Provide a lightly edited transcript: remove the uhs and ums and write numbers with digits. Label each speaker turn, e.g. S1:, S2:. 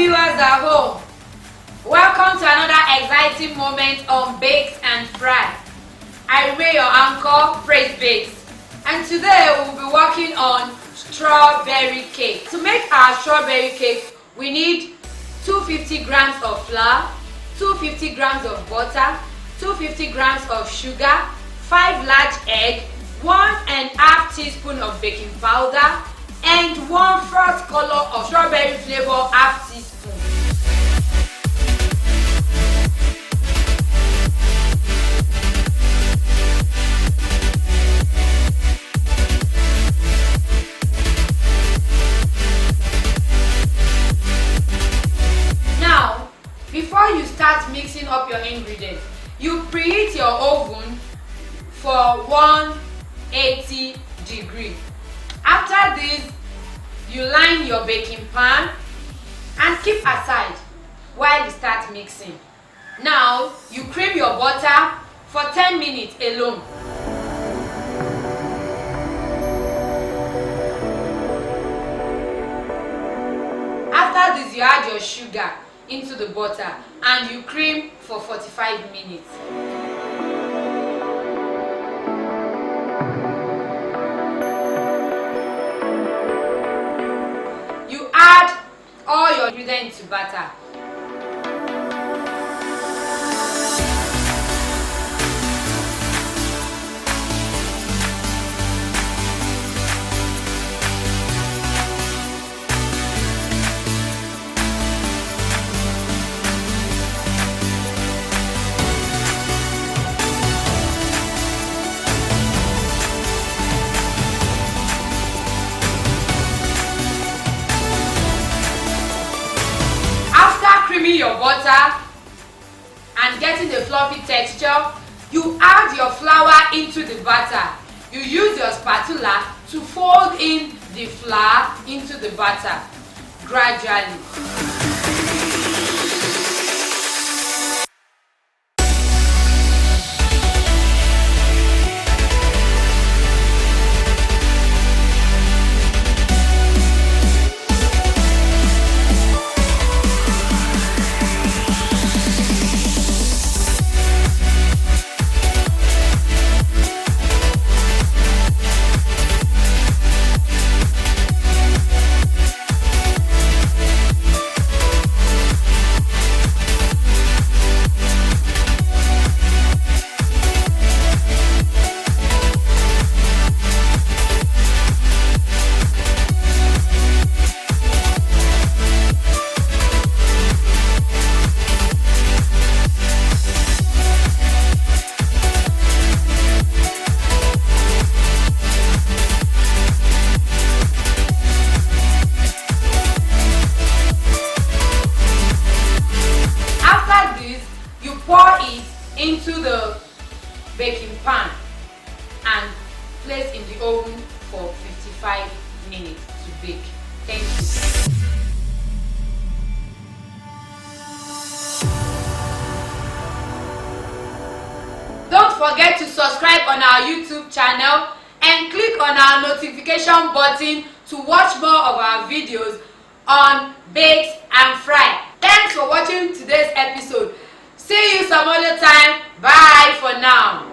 S1: viewers at home, welcome to another exciting moment on Bakes and Fry. I remain your anchor, Praise Bakes, and today we will be working on strawberry cake. To make our strawberry cake, we need 250 grams of flour, 250 grams of butter, 250 grams of sugar, 5 large eggs, 1.5 teaspoon of baking powder, and 1/4 color of strawberry flavor, half teaspoon. Now, before you start mixing up your ingredients, you preheat your oven for 180 degrees. After this, you line your baking pan and keep aside while you start mixing. Now, you cream your butter for 10 minutes alone. After this, you add your sugar into the butter and you cream for 45 minutes. Add all your ingredients to batter. Creaming your butter and getting a fluffy texture, you add your flour into the batter. You use your spatula to fold in the flour into the batter gradually. Into the baking pan and place in the oven for 55 minutes to bake. Thank you. Don't forget to subscribe on our YouTube channel and click on our notification button to watch more of our videos on Bakes and Fry. Thanks for watching today's episode. See you some other time. Bye for now.